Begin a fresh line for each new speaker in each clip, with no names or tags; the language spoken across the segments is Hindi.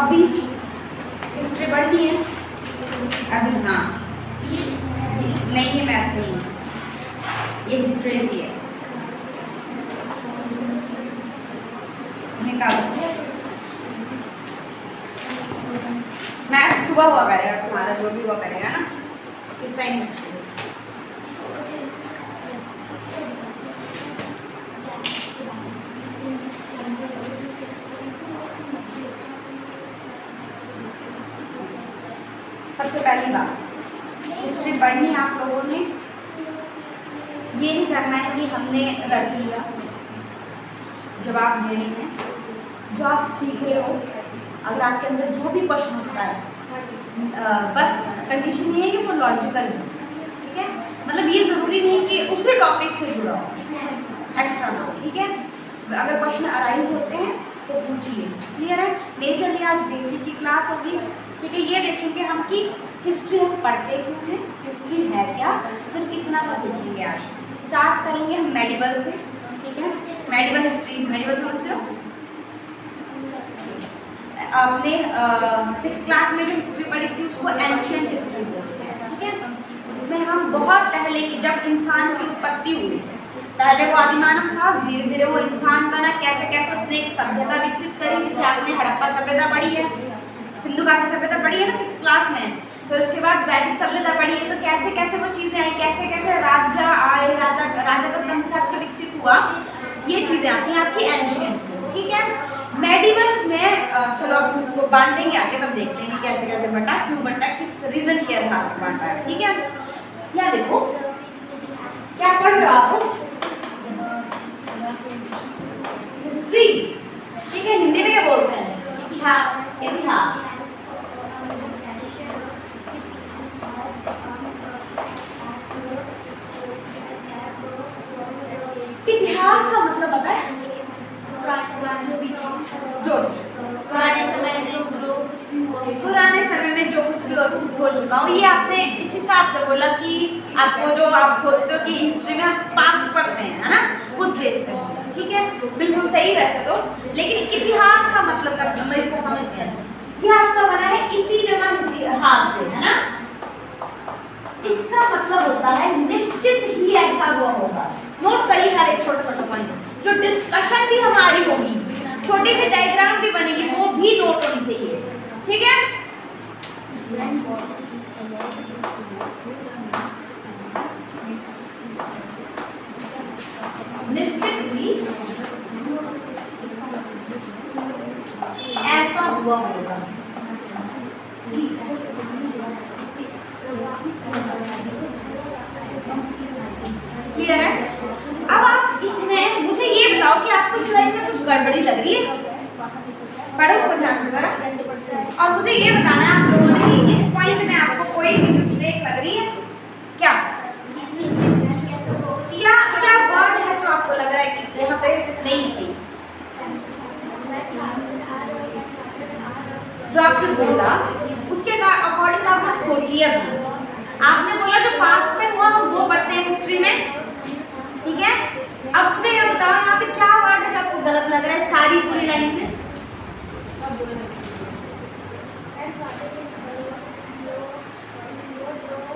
अभी हिस्ट्री पढ़नी है अभी। हाँ नहीं, ये मैथ नहीं है, ये हिस्ट्री भी है। निकालो। मैथ सुबह हुआ करेगा तुम्हारा, जो भी हुआ करेगा ना इस टाइम हिस्ट्री। सबसे पहली बात, हिस्ट्री पढ़नी आप लोगों ने, ये नहीं करना है कि हमने रट लिया, जवाब देने हैं। जो आप सीख रहे हो, अगर आपके अंदर जो भी क्वेश्चन उठता है, बस कंडीशन ये है कि वो लॉजिकल हो, ठीक है। मतलब ये ज़रूरी नहीं कि उसी टॉपिक से जुड़ा हो, एक्स्ट्रा ना हो, ठीक है। अगर क्वेश्चन अराइज होते हैं तो पूछिए, क्लियर है। मेजरली आज बेसिक की क्लास होगी, ठीक है। ये देखेंगे हम कि हिस्ट्री हम पढ़ते क्यों हैं, हिस्ट्री है क्या, सिर्फ इतना सा सीखेंगे आज। स्टार्ट करेंगे हम मेडिवल से, ठीक है। मेडिवल हिस्ट्री, मेडिवल समझते हो आपने 6th क्लास में जो हिस्ट्री पढ़ी थी उसको एंशिएंट हिस्ट्री बोलते हैं, ठीक है। उसमें हम बहुत पहले की, जब इंसान की उत्पत्ति हुई, पहले वो आदिमानव था, धीरे धीरे वो इंसान बना, कैसे कैसे उसने एक सभ्यता विकसित करी, जिसे आपने हड़प्पा सभ्यता पढ़ी है, सिंधु घाटी सभ्यता पढ़ी है ना 6th क्लास में। फिर उसके बाद वैदिक सभ्यता पढ़ी है। तो कैसे कैसे वो चीज़ें आई, कैसे कैसे राजा आए, राजा का कंसेप्ट विकसित हुआ, ये चीज़ें आती हैं आपकी एंशिएंट में, ठीक है। मेडिवल में चलो अब हम इसको बांटेंगे आगे, तब देखते हैं कैसे कैसे बंटा, क्यों बंटा, किस रीजन के आधार पर बांटा है, ठीक है। या देखो क्या पढ़ रहे हो आप, हिस्ट्री, ठीक है। हिंदी में क्या बोलते हैं, इतिहास, इतिहास। इतिहास का मतलब पता है, पुराने समय में जो कुछ भी हो चुका हो, ये आपने इस हिसाब से बोला कि आपको जो आप सोचते हो कि हिस्ट्री में हम पास्ट पढ़ते हैं, है ना, उस बेस पे, ठीक है। बिल्कुल सही वैसे तो, लेकिन इतिहास का मतलब का इसको समझते हैं। ये आपका बना है इति जमा इतिहास से, है ना। इसका मतलब होता है निश्चित ही ऐसा हुआ होगा। नोट करिए हर एक छोटा छोटा पॉइंट, जो डिस्कशन भी हमारी होगी, छोटी सी डायग्राम भी बनेगी, वो भी नोट होनी चाहिए, ठीक है। निश्चित ही ऐसा हुआ होगा, क्लियर है। अब आप इसमें मुझे ये बताओ कि आपको इस लाइन में कुछ गड़बड़ी लग रही है, पढ़ो उसको ध्यान से जरा, और मुझे ये बताना है आप लोगों ने कि इस पॉइंट में आपको कोई भी मिस्टेक लग रही है क्या, क्या क्या वर्ड है जो आपको लग रहा है कि यहाँ पे नहीं सही, जो आपने बोला उसके अकॉर्डिंग आप लोग सोचिए। अभी आपने बोला जो पास्ट में हुआ हम वो पढ़ते हैं हिस्ट्री में, ठीक है। अब मुझे ये बताओ यहाँ पे क्या वर्ड है जो आपको गलत लग रहा है सारी पूरी लाइन में,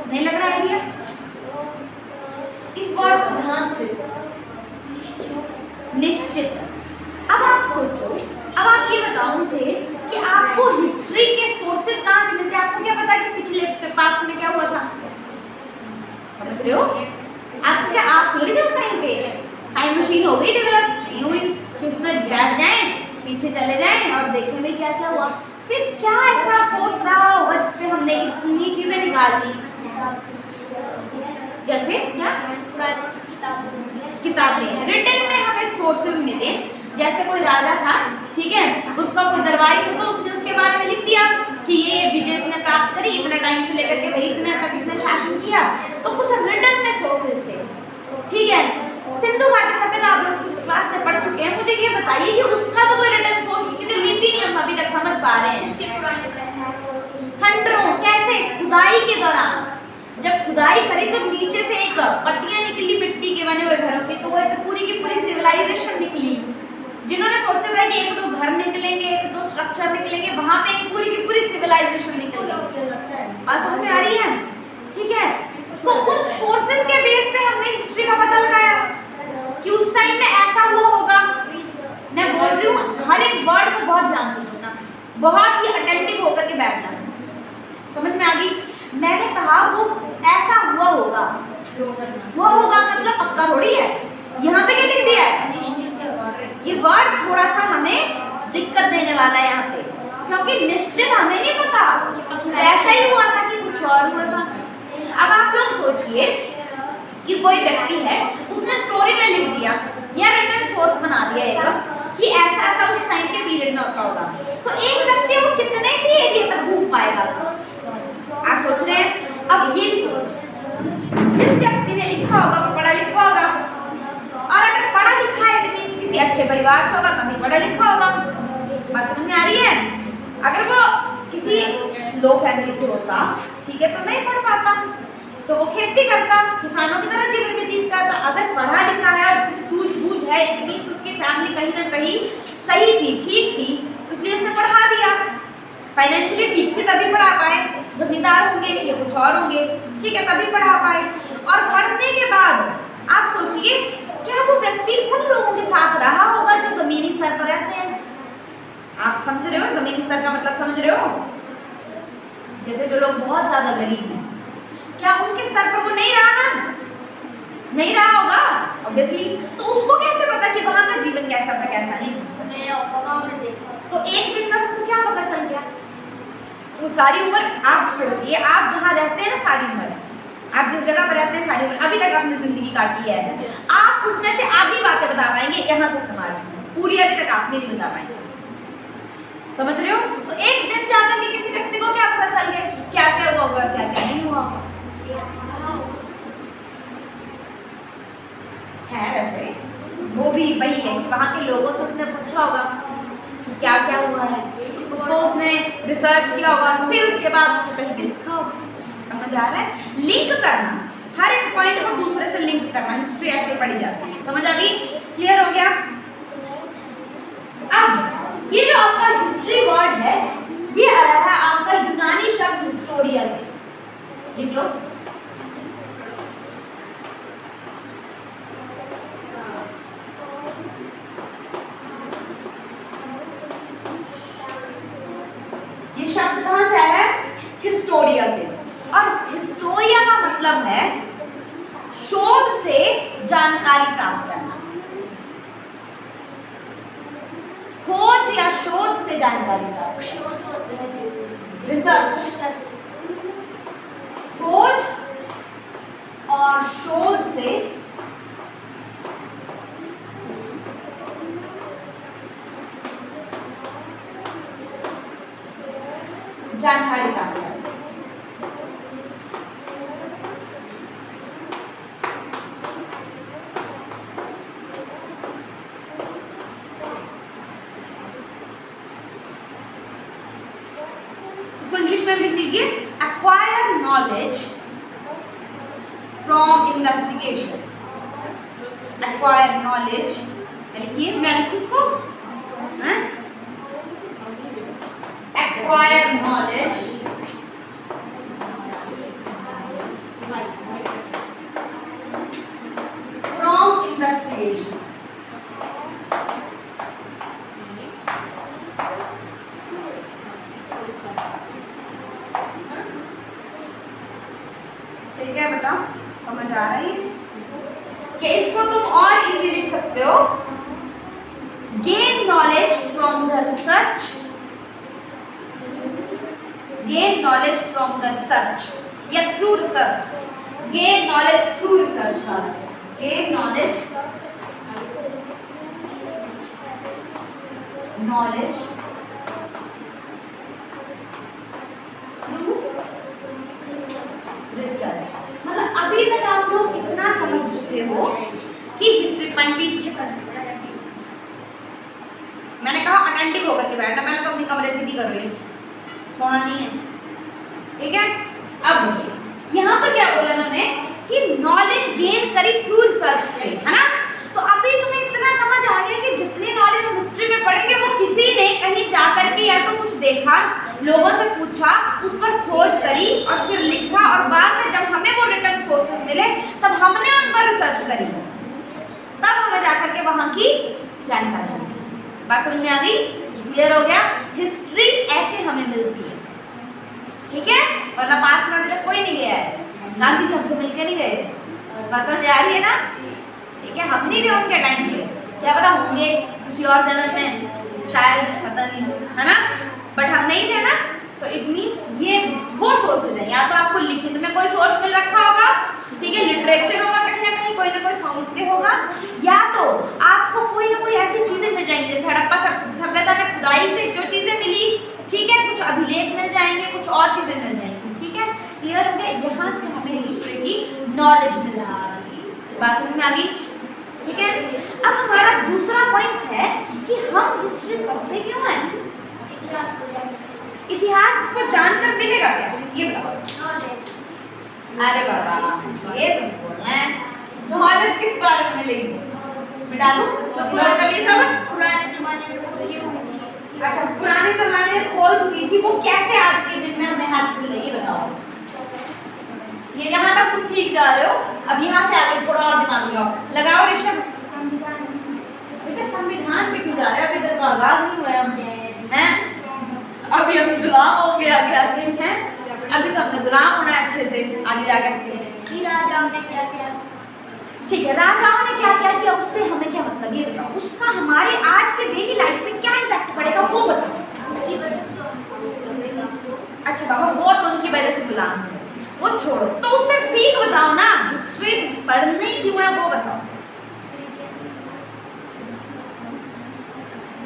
नहीं लग रहा आइडिया, इस वर्ड को ध्यान से देखो, निश्चित। अब आप सोचो, अब आप ये बताओ मुझे कि आपको हिस्ट्री के सोर्सेज कहाँ से मिलते हैं। आपको क्या पता कि पिछले पास्ट में क्या हुआ था, समझ रहे हो। आपको क्या, आप थोड़ी थे उस टाइम पे, टाइम मशीन हो गई डेवलप, यूं ही कि उसमें बैठ जाएं, पीछे चले जाएं और देखें भाई क्या क्या हुआ। फिर क्या ऐसा सोर्स रहा होगा जिससे हमने इतनी चीजें निकाल ली, जैसे क्या किताबें रिटन में हमें सोर्सेज मिले। जैसे कोई राजा था, ठीक है, उसका कोई दरबारी था, तो उसने उसके बारे में लिख दिया कि ये विजय इसने प्राप्त करी इतने टाइम से लेकर के भाई इतने तक इसने शासन किया, तो कुछ रिटन में सोर्सेज थे, ठीक है। सिंधु घाटी सभ्यता आप लोग 6th क्लास में पढ़ चुके हैं। मुझे ये बताइए कि उसका तो कोई रिटन सोर्स, उसकी तो लिपि नहीं हम अभी तक समझ पा रहे हैं। उसके खंडरों, कैसे, खुदाई के दौरान जब खुदाई करी तो नीचे से एक पट्टियां निकली मिट्टी के बने हुए घरों की, तो वो एक पूरी की पूरी सिविलाइजेशन निकली, जिन्होंने सोचा था कि एक दो घर निकलेंगे, एक दो स्ट्रक्चर निकलेंगे, वहां पे एक पूरी की पूरी सिविलाइजेशन निकल गई। बात समझ में आ रही है? ठीक है, तो उन सोर्सेस के बेस पे हमने हिस्ट्री का पता लगाया कि उस टाइम में ऐसा हुआ होगा। मैं बोल रही हूँ हर एक वर्ड को बहुत ध्यान से सुनना, बहुत ही अटेंटिव होकर के बैठ जाना। समझ में आ गई? मैंने कहा वो ऐसा हुआ होगा, हुआ होगा मतलब पक्का थोड़ी है। यहाँ पे क्या लिख दिया है? ये वर्ड थोड़ा सा हमें दिक्कत देने वाला है यहाँ पे, क्योंकि निश्चित हमें नहीं पता ऐसा ही हुआ था कि कुछ और हुआ था। अब आप लोग सोचिए कि कोई व्यक्ति है, उसने स्टोरी में लिख दिया या रिटन सोर्स बना दिया एक कि ऐसा ऐसा उस टाइम के पीरियड में होता होगा, तो एक व्यक्ति वो कितने ही एरिया तक घूम पाएगा? आप सोच रहे हैं? अब ये भी सोचो, जिस व्यक्ति ने लिखा होगा वो पढ़ा लिखा होगा, और अगर पढ़ा लिखा है इट मींस किसी अच्छे परिवार से होगा, तभी पढ़ा लिखा होगा। बात समझ में आ रही है? अगर वो किसी लो फैमिली से होता, ठीक है, तो नहीं पढ़ पाता, तो वो खेती करता, किसानों की तरह जीवन व्यतीत करता। अगर पढ़ा लिखा है और अपनी सूझबूझ है, इट मींस उसकी फैमिली कहीं ना कहीं सही थी, ठीक थी, इसलिए उसने पढ़ा दिया। फाइनेंशियली ठीक थी तभी पढ़ा पाए, जमींदार होंगे या कुछ और होंगे, ठीक है, तभी पढ़ा पाए। और पढ़ने के बाद आप सोचिए, क्या वो व्यक्ति उन लोगों के साथ रहा होगा जो जमीनी स्तर पर रहते हैं? आप समझ रहे हो जमीनी स्तर का मतलब? समझ रहे हो? जैसे जो लोग बहुत ज्यादा गरीब हैं, क्या उनके स्तर पर वो नहीं रहा ना? नहीं रहा होगा ऑब्वियसली। तो उसको कैसे पता कि वहां का जीवन कैसा था, कैसा नहीं? तो एक दिन में उसको क्या पता चल गया? वो सारी उम्र, आप सोचिए, आप जहाँ रहते हैं ना, सारी उम्र आप जिस जगह पर रहते हैं, सारी उम्र अभी तक आपने जिंदगी काटी है, आप उसमें से आधी बातें बता पाएंगे यहाँ के समाज में, पूरी अभी तक आप नहीं बता पाएंगे। समझ रहे हो? तो एक दिन जाकर के किसी व्यक्ति को क्या पता चल गया क्या क्या हुआ होगा, क्या क्या नहीं हुआ है? वैसे वो भी वही है कि वहाँ के लोगों से उसने पूछा होगा कि क्या क्या हुआ है, उसको उसने रिसर्च किया होगा, फिर उसके बाद उसको कहीं पे लिखा होगा। समझ आ रहा है? लिंक करना, हर एक पॉइंट को दूसरे से लिंक करना, हिस्ट्री ऐसे पढ़ी जाती है। समझ आ गई? क्लियर हो गया? अब ये जो आपका हिस्ट्री वर्ड है, ये आया है आपका यूनानी शब्द हिस्टोरिया से। लिख लो। ये शब्द कहां से आया है? हिस्टोरिया से। और हिस्टोरिया का मतलब है शोध से जानकारी प्राप्त करना, खोज या शोध से जानकारी प्राप्त, रिसर्च, खोज और शोध से जानकारी प्राप्त करना। इसको इंग्लिश में लिख लीजिए, acquire knowledge from investigation. Acquire knowledge लिखिए, मैं लिखूं इसको, एक्वायर नॉलेज फ्रॉम इन्वेस्टिगेशन। ठीक है बेटा, समझ आ रही है? कि इसको तुम और इजी लिख सकते हो, gain knowledge from the research, gain knowledge from the research या through research, gain knowledge through research, gain knowledge through research. मतलब अभी तक आप लोग इतना समझ चुके हो कि हिस्ट्री मैंने कहा अटेंटिव होकर के बैठना, मैंने तो अपनी कमरे सीधी कर रही, सोना नहीं है, ठीक है? अब यहाँ पर क्या बोला उन्होंने कि नॉलेज गेन करी थ्रू रिसर्च से, है ना? तो अभी तुम्हें इतना समझ आ गया कि जितनी नॉलेज हम सर्च करी, तब हमें जाकर के वहां की जानकारी मिली। बात समझ में आ गई? क्लियर हो गया? हिस्ट्री ऐसे हमें मिलती है, ठीक है, वरना पास में अभी तक कोई नहीं गया है, गांधी जी हमसे मिलके नहीं गए। बात समझ आ रही है ना? ठीक है, हम नहीं थे उनके टाइम पे, क्या पता होंगे किसी और जन्म में, शायद, पता नहीं, है ना, बट हम नहीं थे ना, तो इट मीन्स ये वो सोर्सेज है, या तो आपको लिखित में कोई सोर्स मिल रखा होगा, ठीक है, लिटरेचर होगा कहीं ना कहीं, कोई ना कोई साहित्य होगा, या तो आपको कोई ना कोई ऐसी चीजें मिल जाएंगी जैसे हड़प्पा सभ्यता में खुदाई से जो चीजें मिली, ठीक है, कुछ अभिलेख मिल जाएंगे, कुछ और चीजें मिल जाएंगी, ठीक है, क्लियर हो गया? यहाँ से हमें हिस्ट्री की नॉलेज मिल रहा है। बात समझ में आ गई? ठीक है, अब हमारा दूसरा पॉइंट है कि हम हिस्ट्री पढ़ते क्यों हैं? इतिहास को जानकर मिलेगा क्या, ये बताओ। अरे बाबा, ये तुम बोलना है, नॉलेज किस बारे में मिलेगी? मिटा दूं नोट कर लिए सब?
पुराने जमाने में खोजी हुई थी।
अच्छा, पुराने जमाने में खोज हुई थी, वो कैसे आज के दिन में हमें हेल्प मिल रही है, बताओ। ये यहाँ तक तुम ठीक जा रहे हो, अब यहाँ से आगे थोड़ा और दिमाग लगाओ ऋषभ।
संविधान,
संविधान पे क्यों जा रहे हैं? अभी तक आजाद नहीं हुए हम, हैं? अभी हम गुलाम हो गए आगे आगे हैं, अभी तो हमने गुलाम होना है अच्छे से आगे जाकर के।
राजाओं ने क्या क्या,
ठीक है, राजाओं ने क्या क्या किया, उससे हमें क्या मतलब, ये बताओ। उसका हमारे आज के डेली लाइफ में क्या इम्पैक्ट पड़ेगा, वो बताओ।
उनकी वजह से
अच्छा बाबा, वो तो उनकी वजह से गुलाम है, वो छोड़ो, तो उससे सीख बताओ ना, हिस्ट्री पढ़ने क्यों है वो बताओ।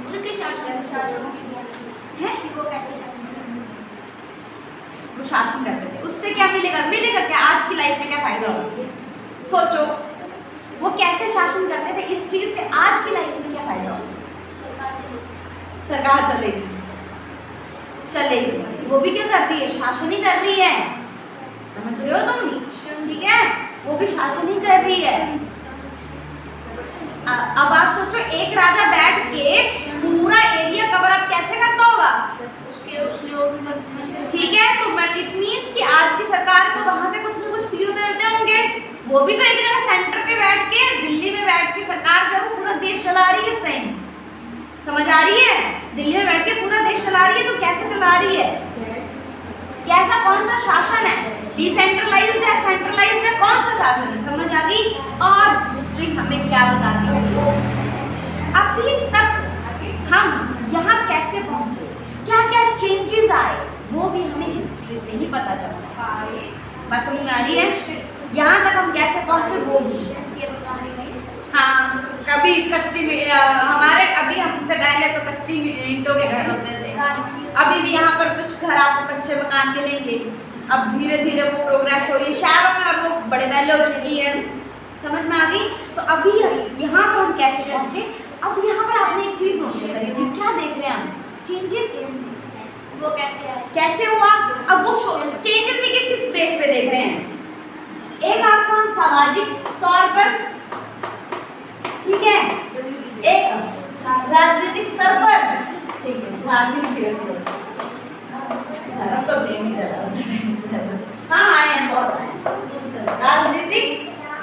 उनके शासन
है
कि वो कैसे शासन करते
वो शासन करते थे, उससे क्या मिलेगा? मिलेगा क्या? आज की लाइफ में क्या फायदा होगा? सोचो, वो कैसे शासन करते थे, इस चीज से आज की लाइफ में क्या फायदा होगा? सरकार चलेगी, चलेगी, वो भी क्या कर रही है? शासन ही कर रही है, समझ रहे हो तुम? ठीक है, वो भी शासन ही कर रही है। अब आप सोचो, एक राजा बैठ के पूरा एरिया कवर अप कैसे करता होगा? ठीक है, तो इट मीन्स कि आज की सरकार को वहां से कुछ ना कुछ क्लू मिलते होंगे, वो भी तो एक जगह सेंटर पे बैठ के, दिल्ली में बैठ के सरकार जो है पूरा देश चला रही है इस टाइम, समझ आ रही है? दिल्ली में बैठ के पूरा देश चला रही है, तो कैसे चला रही है? कैसा, कौन सा शासन है? डिसेंट्रलाइज्ड है, सेंट्रलाइज्ड है, कौन सा शासन है? समझ आ गई? और हिस्ट्री हमें क्या बताती है, तो अभी तक हम यहाँ कैसे पहुँचे, क्या क्या चेंजेस आए, वो भी हमें हिस्ट्री से ही पता चलता है। बात समझ में आ रही है? यहाँ तक हम कैसे पहुँचे वो भी, हाँ, कभी कच्ची हमारे अभी हमसे पहले तो कच्ची ईंटों के घर होते थे, अभी भी यहाँ पर कुछ घर आपको कच्चे मकान मिलेंगे, अब धीरे धीरे वो प्रोग्रेस हो रही है शहरों में, और वो बड़े पहले हो चुकी है, समझ में आ गई? तो अभी यहाँ पर हम कैसे पहुँचे? अब यहाँ पर आपने एक चीज़ नोटिस करी, क्या देख रहे हैं हम? चेंजेस,
वो कैसे आए,
कैसे हुआ? अब वो चेंजेस भी किस किस बेस पे देख रहे हैं? एक आपको हम सामाजिक तौर पर, ठीक है, एक राजनीतिक स्तर पर, ठीक है, धार्मिक धर्म तो सेम ही चला, हाँ आए हैं, बहुत आए, राजनीतिक,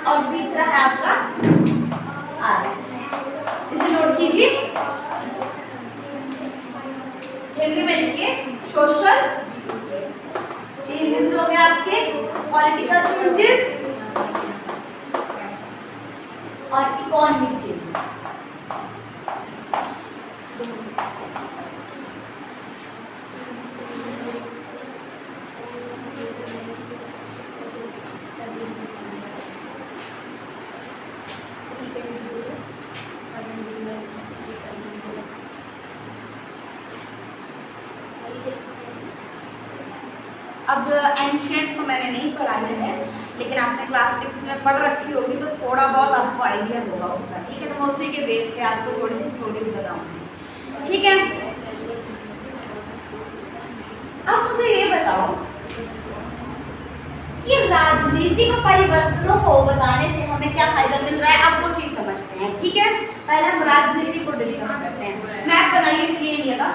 और तीसरा है आपका आर्थिक। इसे नोट कीजिए, हिंदी में लिखिए, सोशल चेंजेस हो गए आपके, पॉलिटिकल चेंजेस और इकोनॉमिक चेंजेस। अब एंशियंट तो मैंने नहीं पढ़ाई है, लेकिन आपने क्लास 6 में पढ़ रखी होगी, तो थोड़ा बहुत आपको आइडिया होगा उसका, ठीक है, तो मैं उसी के बेस पे आपको थोड़ी सी स्टोरीज बताऊंगी, ठीक है। अब मुझे ये बताओ कि राजनीतिक परिवर्तनों को बताने से हमें क्या फायदा मिल रहा है, अब वो चीज समझते हैं, ठीक है। पहले हम राजनीति को डिस्कस करते हैं। मैप बनाइए इसलिए इंडिया का,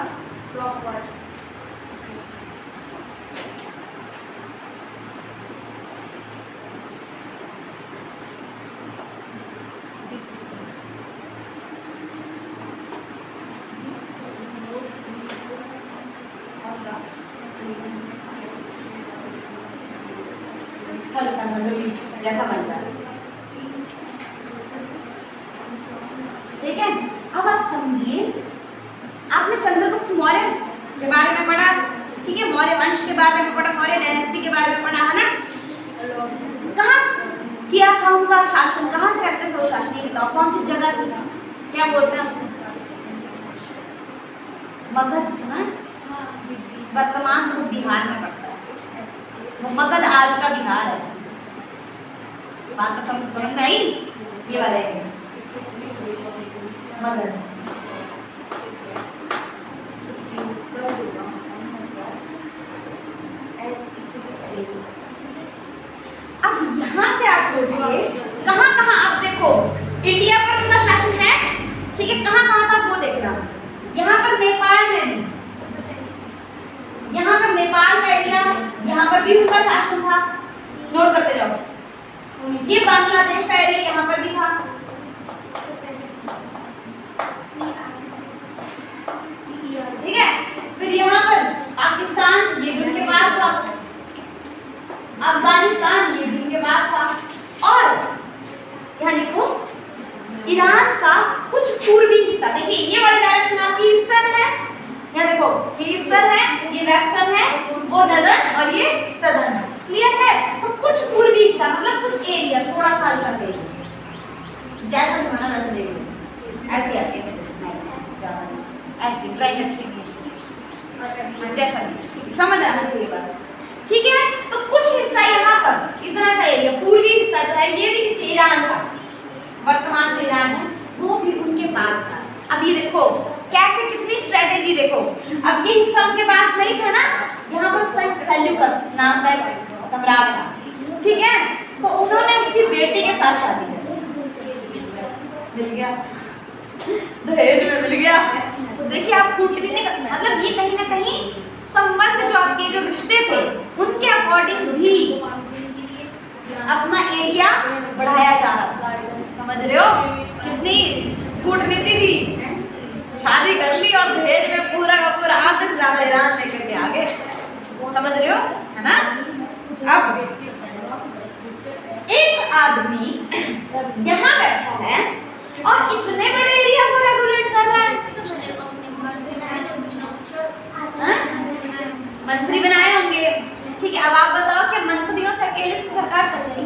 जैसा बन रहा है। ठीक है, अब आप समझिए, आपने चंद्रगुप्त मौर्य के बारे में पढ़ा, ठीक है, मौर्य वंश के बारे में पढ़ा, मौर्य डायनेस्टी के बारे में पढ़ा, है ना। कहाँ किया था उनका शासन, कहाँ से करते थे वो शासन, ये बताओ, कौन सी जगह थी, क्या बोलते हैं उसको? मगध, सुना है? वर्तमान रूप बिहार में पड़ता है, वो मगध आज का बिहार है। बात तो समझ में आई? ये वाला एरिया मगध। अब यहाँ से आप सोचिए, कहाँ कहाँ आप देखो इंडिया पर उनका शासन है, ठीक है, कहाँ कहाँ था वो देखना। यहाँ पर नेपाल में भी, यहाँ पर नेपाल का एरिया, यहाँ पर भी उनका शासन था, नोट करते जाओ। ये बांग्लादेश का एरिया यहाँ पर भी था, ठीक है। फिर यहाँ पर पाकिस्तान, ये भी उनके पास था, अफगानिस्तान, ये भी उनके पास था, और यहाँ देखो ईरान का कुछ पूर्वी हिस्सा, देखिए ये वाली डायरेक्शन आपकी ईस्टर्न है, यहाँ देखो ये ईस्टर्न है, ये वेस्टर्न है, वो नदर्न और ये सदर्न है, क्लियर है। तो कुछ पूर्वी हिस्सा मतलब कुछ एरिया, थोड़ा सा हल्का सा एरिया, जैसा भी बना वैसे देख लो, ऐसे आके ऐसे ड्राइंग अच्छी की जैसा भी, ठीक है, समझ आना चाहिए बस, ठीक है। तो कुछ हिस्सा यहाँ पर, इतना सा एरिया, पूर्वी हिस्सा जो है ये भी किसके, ईरान का, वर्तमान जो ईरान है वो भी उनके पास था। अब ये देखो कैसे, कितनी स्ट्रेटेजी देखो। अब ये हिस्सा उनके पास नहीं था ना, यहाँ पर उस टाइम सेल्यूकस नाम का सम्राट था, ठीक है, तो उन्होंने उसकी बेटी के साथ शादी कर मिल गया, दहेज में मिल गया। तो देखिए आप कूटनीतिक, मतलब ये कहीं ना कहीं संबंध जो आपके जो रिश्ते थे उनके अकॉर्डिंग भी अपना एरिया बढ़ाया जा रहा था, समझ रहे हो कितनी कूटनीति थी। शादी कर ली और दहेज में पूरा का पूरा आधे से ज्यादा ईरान लेकर के आ गए, समझ रहे हो, है ना। अब एक आदमी यहाँ बैठा है और इतने बड़े एरिया को रेगुलेट कर रहा है, मंत्री बनाए होंगे, ठीक है। अब आप बताओ कि मंत्रियों से अकेले से सरकार चल रही,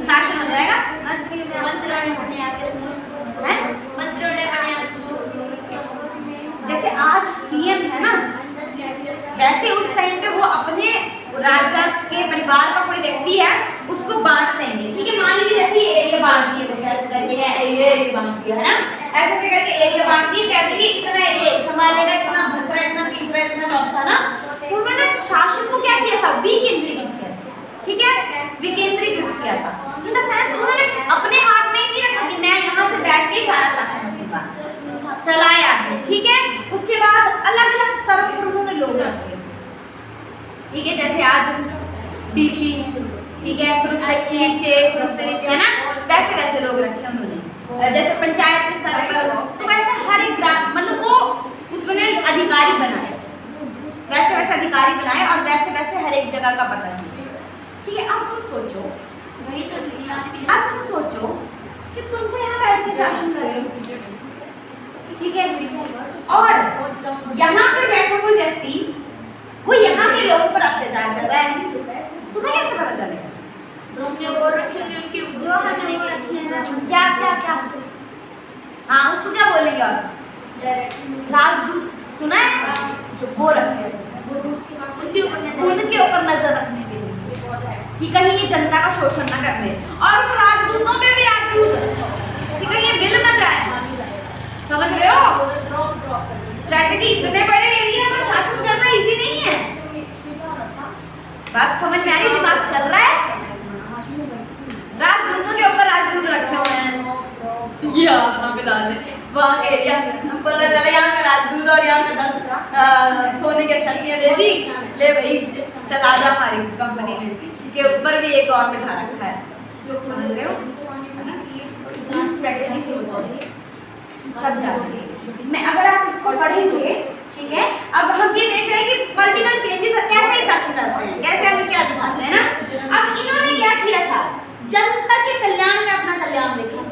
शासन हो जाएगा? जैसे आज सीएम है ना, वैसे उस टाइम पे वो अपने राजा के परिवार का कोई व्यक्ति है उसको बांट देंगे, ठीक है। मान लीजिए जैसे ये एरिया बांट दिए, कुछ ऐसे करके ये एरिया बांट दिया है ना, ऐसे करके एरिया बांट दिए, कहते हैं कि इतना एरिया संभालेगा, इतना दूसरा, इतना तीसरा, इतना चौथा ना। तो उन्होंने शासन को क्या किया था, विकेंद्रीकृत किया था, ठीक है, विकेंद्रीकृत किया था। इन द सेंस उन्होंने अपने हाथ में ही नहीं रखा कि मैं यहाँ से बैठ के सारा शासन रखूंगा, चलाया, ठीक है। उसके बाद अलग अलग स्तरों पर उन्होंने लोग रखे, ठीक है, जैसे आज डीसी, ठीक है, फिर उससे नीचे, फिर उससे नीचे, है ना, वैसे वैसे लोग रखे उन्होंने। जैसे पंचायत के स्तर पर, तो वैसे हर एक ग्राम, मतलब वो उसने अधिकारी बनाए, वैसे वैसे अधिकारी बनाए और वैसे वैसे हर एक जगह का पता है, ठीक है। अब तुम सोचो, कि तुम तो यहाँ बैठ के शासन कर रहे हो, ठीक है, और यहाँ पर बैठा कोई व्यक्ति वो यहाँ के लोगों पर अत्याचार कर रहा है, तुम्हें कैसे पता चलेगा? वो रखे होंगे उनके, जो हमने वो रखे हैं ना, क्या क्या क्या, हाँ उसको क्या बोलेंगे? और राजदूत सुना है, जो वो रखे हैं उनके ऊपर नजर रखने के लिए कि कहीं ये जनता का शोषण न कर दे, और उन राजदूतों में भी राजदूत कि कहीं ये मिल न जाए, समझ रहे हो? स्ट्रैटेजी, इतने बड़े एरिया में शासन करना इजी नहीं है, बात समझ में आ रही, दिमाग चल रहा है। राजदूतों के ऊपर राजदूत रखे हुए हैं, ये हाथ ना मिला ले, वहाँ के एरिया पता चला यहाँ का राजदूत और यहाँ का 10 सोने के शर्तियाँ दे दी, ले भाई चला जा हमारी कंपनी में, इसके ऊपर भी एक और बिठा रखा है, समझ रहे हो, है ना। तो इस स्ट्रैटेजी से हो जाएगी तब जाएंगे मैं, अगर आप इसको पढ़ेंगे, ठीक है। अब हम ये देख रहे हैं कि पॉलिटिकल चेंजेस कैसे इफेक्ट करते हैं, कैसे हमें क्या दिखाते हैं ना। अब इन्होंने क्या किया था, जनता के कल्याण में अपना कल्याण देखें।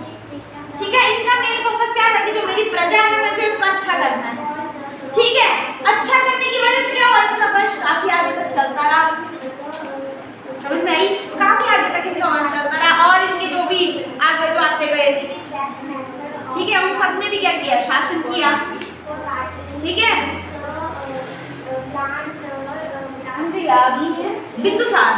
ठीक है, इनका मेन फोकस क्या था कि जो मेरी प्रजा है मुझे उसका अच्छा करना है। ठीक है, अच्छा करने की वजह से क्या हुआ, इनका वंश काफी आगे तक चलता रहा। समझ में आई? काफी आगे तक इनका वंश चलता रहा और इनके जो भी आगे जो आते गए, ठीक है, उन सब ने भी क्या किया, शासन किया। ठीक है, मुझे याद ही है, बिंदुसार,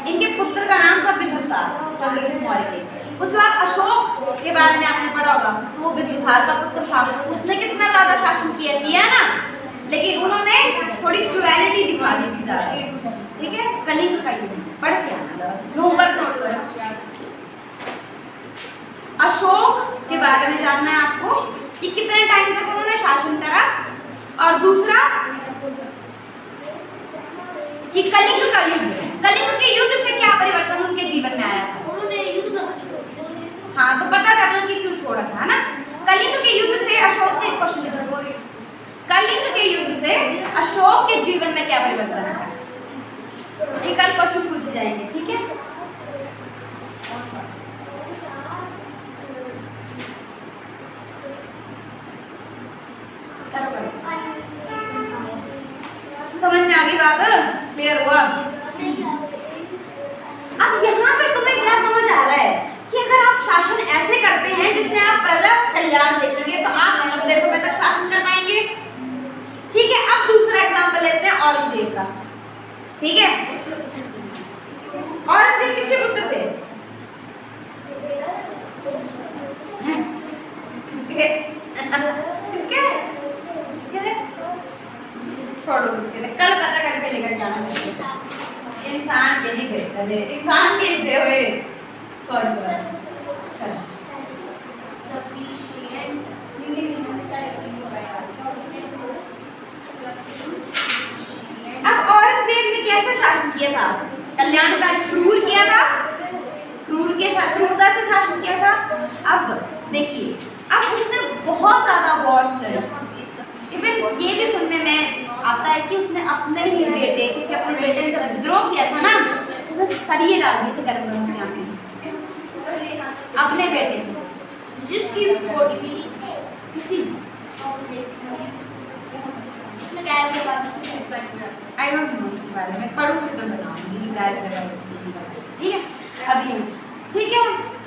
इनके पुत्र का नाम था बिंदुसार, चंद्रगुप्त मौर्य के। उसके बाद अशोक के बारे में आपने पढ़ा होगा, तो वो बिंदुसार का पुत्र था। उसने कितना ज्यादा शासन किया ना, लेकिन उन्होंने थोड़ी क्रुएलिटी दिखा दी थी ज्यादा। ठीक है, कलिंग का युद्ध पढ़ के आना जरा, होमवर्क नोट करो। अशोक के बारे में जानना है आपको कि कितने टाइम तक उन्होंने शासन करा, और दूसरा कि कलिंग का युद्ध, कलिंग के युद्ध से क्या परिवर्तन उनके जीवन में आया था।
उन्होंने युद्ध करना छोड़ा।
हाँ, तो पता कर लो कि क्यों छोड़ा था, है ना। कलिंग के युद्ध से अशोक ने क्वेश्चन लिखा, कलिंग के युद्ध से अशोक के जीवन में क्या परिवर्तन आया, ये कल क्वेश्चन पूछे जाएंगे। ठीक है, करो करो, समझ में आ गई बात, क्लियर हुआ। अब यहाँ से तुम्हें क्या समझ आ रहा है कि अगर आप शासन ऐसे करते हैं जिसमें आप प्रजा कल्याण देखेंगे तो आप लंबे समय तक शासन कर पाएंगे। ठीक है, अब दूसरा एग्जांपल लेते हैं औरंगजेब का। ठीक है, औरंगजेब किसके पुत्र थे? किसके? किसके? किसके? छोड़ो किसके थे, कल पता करके लेकर जाना। इंसान के नहीं थे, इंसान के थे हुए, सॉरी चलो। अब औरंगजेब ने कैसे शासन किया था? कल्याणकारी, क्रूर किया था, क्रूरता से शासन किया था। अब देखिए, अब उसने बहुत ज्यादा वॉर्स लड़े। इवन ये भी सुनने में आता है कि उसने अपने ही बेटे, उसके अपने बेटे ने जब विद्रोह किया था ना, उसने सरिये डाल दिए थे गर्भ में उसके आंखें, अपने बेटे
जिसकी बॉडी मिली,
किसकी?
उसने गायब करवा दी थी इस बारे में।
आई डोंट नो इसके बारे में, पढ़ूंगी तो बताऊंगी गायब करवाई थी। ठीक है, अभी ठीक है,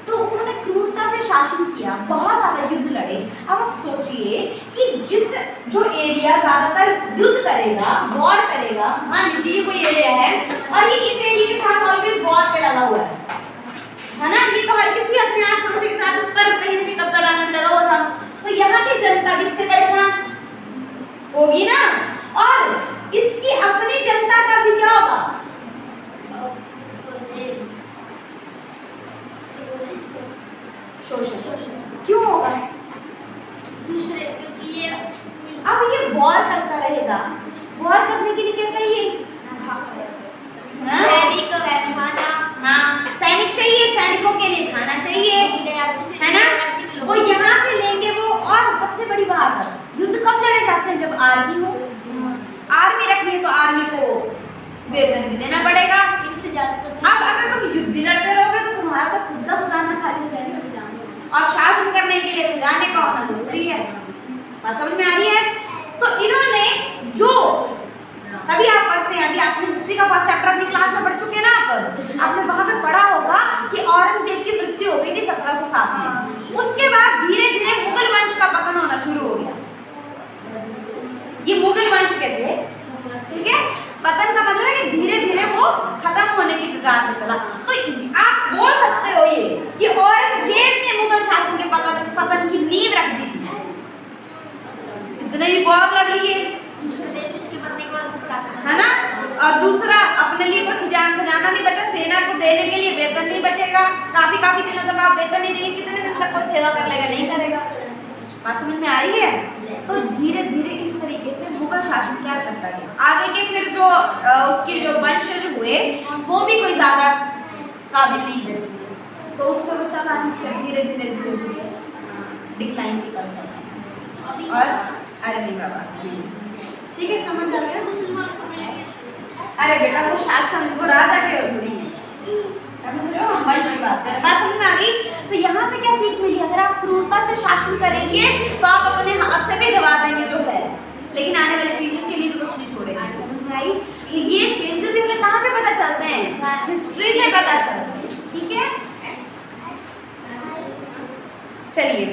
तो उन्होंने क्रूरता से शासन किया, बहुत ज़्यादा युद्ध लड़े। अब आप सोचिए कि जिस जो एरिया ज़्यादातर युद्ध करेगा, वॉर करेगा, मान लीजिए कोई एरिया है और ये इस एरिया के साथ ऑलवेज वॉर पे लगा हुआ है ना, ये तो हर किसी अपने आस पड़ोसी के साथ उस पर कहीं ना कहीं कब्जा डालने में लगा हुआ था। तो यहाँ की जनता भी इससे परेशान होगी ना, और इसकी अपनी जनता का भी क्या होगा, शोषण। क्यों होगा?
दूसरे, क्योंकि ये
अब ये वॉर करता रहेगा, वॉर करने के लिए क्या चाहिए?
सैनिक खाना,
हाँ, सैनिक चाहिए, सैनिकों के लिए खाना चाहिए, है ना। वो यहाँ से लेंगे वो, और सबसे बड़ी बात, युद्ध कब लड़े जाते हैं? जब आर्मी हो, आर्मी रखनी है तो आर्मी को वेतन भी देना पड़ेगा।
इनसे ज्यादा
अब अगर तुम युद्ध भी लड़ते रहोगे तो तुम्हारा तो खुद का खजाना खाली हो जाएगा, और शासन करने के लिए खजाने का होना जरूरी है। बात समझ में आ रही है? तो इन्होंने जो, तभी आप पढ़ते हैं, अभी आपने हिस्ट्री का फर्स्ट चैप्टर अपनी क्लास में पढ़ चुके हैं ना, आपने वहां पे पढ़ा होगा कि औरंगजेब की मृत्यु हो गई थी 1707 में। उसके बाद धीरे धीरे मुगल वंश का पतन होना शुरू हो गया। ये मुगल वंश के थे, ठीक है, पतन का मतलब है कि धीरे धीरे वो खत्म होने की कगार पे चला। तो आप बोल सकते हो ये कि औरंगजेब ने मुगल शासन के पतन की नींव रख दी थी। इतने ही बहुत लड़ लिए,
दूसरे देश इसके बनने के बाद ऊपर आता
है ना, और दूसरा अपने लिए कोई खजाना नहीं बचा, सेना को देने के लिए वेतन नहीं बचेगा, काफी दिनों तक आप वेतन नहीं देंगे, कितने दिन तक कोई सेवा कर लेगा, नहीं करेगा। बात समझ में आ रही है? तो धीरे धीरे इस तरीके से मुगल शासन क्या करता गया। आगे के फिर जो उसके जो वंशज हुए वो भी कोई ज्यादा काबिल नहीं हुए, तो उससे वो चला नहीं, फिर धीरे धीरे डिक्लाइन की तरफ चलता है। और अरे नहीं बाबा, ठीक है, समझ आ गया।
मुसलमान को मिलेंगे।
अरे बेटा वो शासन, वो राजा के थोड़ी है, समझ रहे हो, हम वंश की बात कर रहे हैं। बात समझ में आ गई? तो यहाँ से क्या सीख मिली? अगर आप क्रूरता से शासन करेंगे तो आप अपने हाथ से भी गवा देंगे जो है, लेकिन आने वाली पीढ़ियों के लिए भी कुछ नहीं छोड़ेंगे। समझ में आई? तो ये चेंजेस हमें कहाँ से पता चलते हैं? हिस्ट्री से पता चलते हैं। ठीक है, चलिए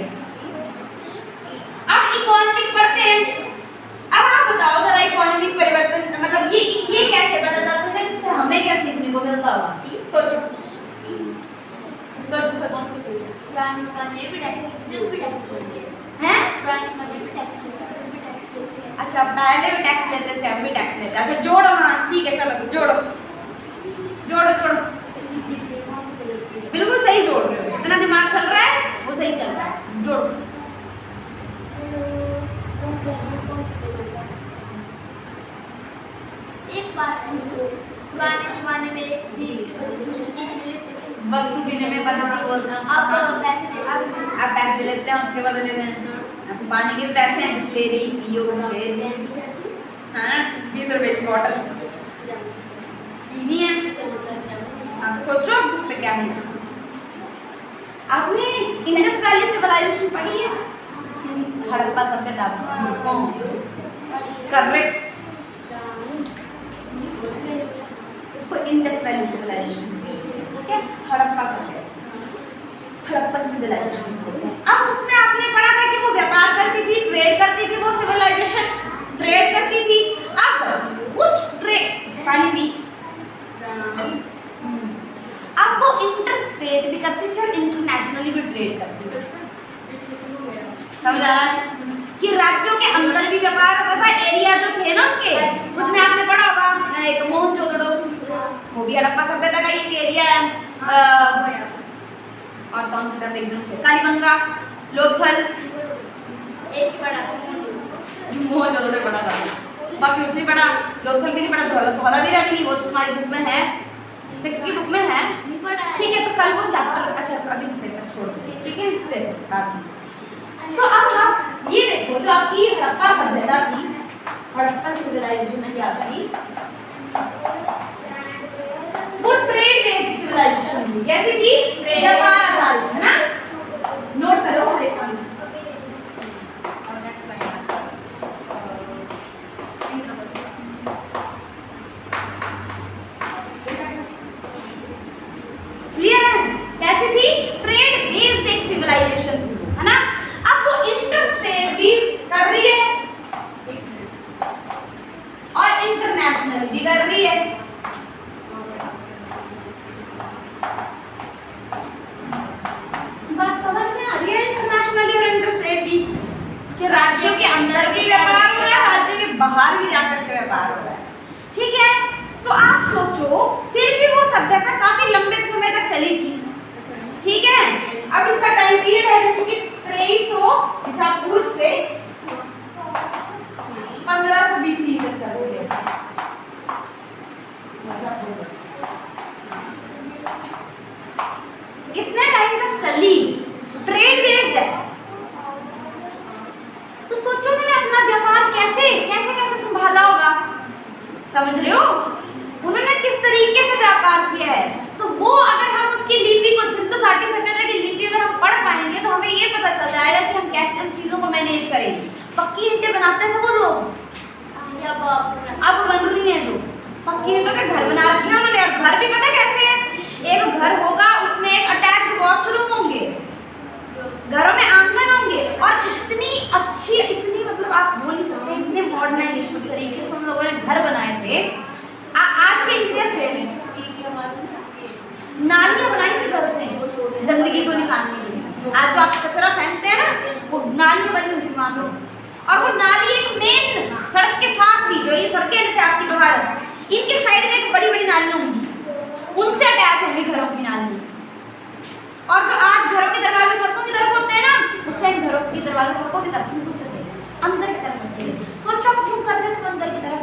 अब इकोनॉमिक पढ़ते हैं। अब आप बताओ जरा, इकोनॉमिक परिवर्तन मतलब ये कैसे पता चलता है? इससे हमें क्या सीखने को मिलता होगा? सोचो सोचो सोचो।
पुराने जमाने में भी टैक्स लेते थे, भी टैक्स लेते हैं।
हैं?
पुराने जमाने में टैक्स लेते थे, भी टैक्स लेते हैं।
अच्छा, पहले भी टैक्स लेते थे, अब भी टैक्स लेते हैं। अच्छा जोड़ो, हाँ ठीक है, चलो जोड़ो जोड़ो जोड़ो। बिल्कुल सही जोड़ रहे हो, जितना दिमाग चल रहा है वो सही चल रहा है। जोड़ो।
एक बात है, पुराने जमाने में एक चीज के बदले दूसरी चीज लेते थे।
वस्तु विनिमय पद्धति बोलते हैं उसको।
अब पैसे नहीं लेते हैं।
अब पैसे लेते हैं उसके बदले में। अब तो पानी के भी पैसे हैं, बिस्लेरी पियो बिस्लेरी, हाँ 20 रुपए की बॉटल पीनी है। हाँ तो सोचो उससे क्या मिला। आपने इंडस वैली सिविलाइजेशन पढ़ी है? हड़प्पा सभ्यता, करेक्ट, उसको इंडस वैली सिविलाइजेशन, ठीक है, हड़प्पा सभ्यता, हड़प्पन सिविलाइजेशन बोलते हैं। अब उसमें आपने पढ़ा था कि वो व्यापार करती थी, ट्रेड करती थी, वो सिविलाइजेशन ट्रेड करती थी। अब उस ट्रेड पानी पी, अब वो इंटर स्टेट भी करती थी और इंटरनेशनली भी ट्रेड करती थी। समझ आ रहा है कि राज्यों के अंदर भी व्यापार होता था। एरिया जो थे ना उनके, उसमें आपने पढ़ा होगा एक मोहनजोदड़ो, वो भी हड़प्पा सभ्यता का एक एरिया है। और कौन सी तरफ एकदम से कालीबंगा, लोथल,
एक ही बड़ा
मोहनजोदड़ो पढ़ा था, बाकी कुछ नहीं पढ़ा। लोथल भी नहीं पढ़ा, धौलावीरा भी नहीं, वो तुम्हारी बुक में है, 6 की बुक में है। ठीक है, तो कल वो चैप्टर, अच्छा अभी तो पेपर छोड़ दो, ठीक है, फिर बाद में। तो अब हम ये देखो, जो आपकी हड़प्पा सभ्यता थी, हड़प्पन सिविलाइजेशन की आपकी, वो ट्रेड बेस्ड सिविलाइजेशन थी। कैसी थी? व्यापार आधारित, है ना? नोट करो हर एक पॉइंट। क्लियर है? कैसी थी? ट्रेड बेस्ड एक सिविलाइजेशन थी, है ना? अब वो इंटर स्टेट भी कर रही है और इंटरनेशनल भी कर रही है। बात समझ में आ रही है? इंटरनेशनली और इंटर स्टेट भी, कि राज्यों के अंदर भी व्यापार हो रहा है, राज्यों के बाहर भी जाकर के व्यापार हो रहा है। ठीक है, तो आप सोचो, फिर भी वो सभ्यता काफी लंबे समय तक चली थी। ठीक है, अब इसका टाइम पीरियड है जैसे कि 2300 ईसा पूर्व से 1500 BC तक चल रही है। इतने टाइम तक चली, ट्रेड बेस्ड है। तो सोचो उन्होंने अपना व्यापार कैसे कैसे कैसे संभाला होगा। समझ रहे हो? उन्होंने किस तरीके से व्यापार किया है। तो वो अगर हम उसकी लिपि को, सिंधु घाटी सभ्यता की लिपि अगर हम पढ़ पाएंगे तो हमें ये पता चल जाएगा कि हम कैसे हम चीज़ों को मैनेज करें। पक्की ईंटें बनाते थे वो लोग, अब बन रही हैं जो पक्की ईंटों के घर बना रखे हैं उन्होंने। अब घर भी पता कैसे है? एक घर होगा, उसमें एक अटैच्ड वॉशरूम होंगे, घरों में आंगन होंगे, और इतनी अच्छी, इतनी मतलब आप बोल नहीं सकते, इतने मॉडर्नाइजेशन तरीके से उन लोगों ने घर बनाए थे। आज के इंजीनियर फेल, नालियाँ बनाई थी घरों से गंदगी को निकालने के लिए। आज जो आप कचरा फेंकते हैं ना, वो नालियाँ बनी हुई थी मान लो, और वो नाली एक मेन सड़क के साथ भी, जो ये सड़कें जैसे आपकी बाहर, इनके साइड में एक बड़ी बड़ी नालियाँ होंगी, उनसे अटैच होंगी घरों की नाली। और जो आज घरों के दरवाजे सड़कों की तरफ होते हैं ना, उस टाइम घरों के दरवाजे सड़कों की तरफ नहीं होते थे, अंदर की तरफ होते थे। सोचो आप क्यों करते थे अंदर की तरफ?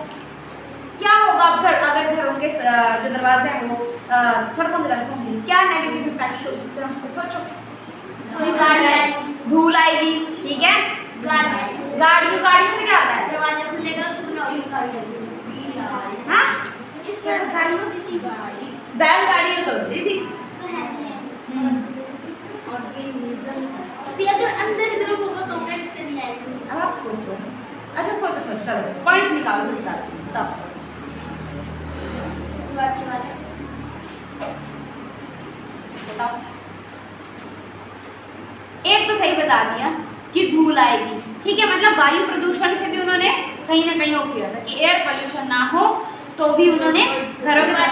क्या होगा अब अगर घरों के जो दरवाजे हैं वो सड़कों की तरफ होंगे, क्या नेगेटिव इम्पैक्ट हो सकते हैं उसको सोचो। धूल आएगी, ठीक है, गाड़ियों से क्या आता है?
दरवाजा खुलेगा, खुला हुई गाड़ी
हाँ,
इस पर गाड़ी होती थी।
बैलगाड़ी तो होती थी।
अभी अगर अंदर की तरफ होगा तो नेक्स्ट से नहीं आएगी।
अब आप सोचो, अच्छा सोचो सोचो, चलो पॉइंट्स निकालो, फिर बताती हूँ, बताओ।
बाकी बात
बताओ। एक तो सही बता दिया कि धूल आएगी, ठीक है, मतलब वायु प्रदूषण से भी उन्होंने कहीं ना कहीं वो किया था कि एयर पोल्यूशन ना हो, तो भी उन्होंने घरों के बाहर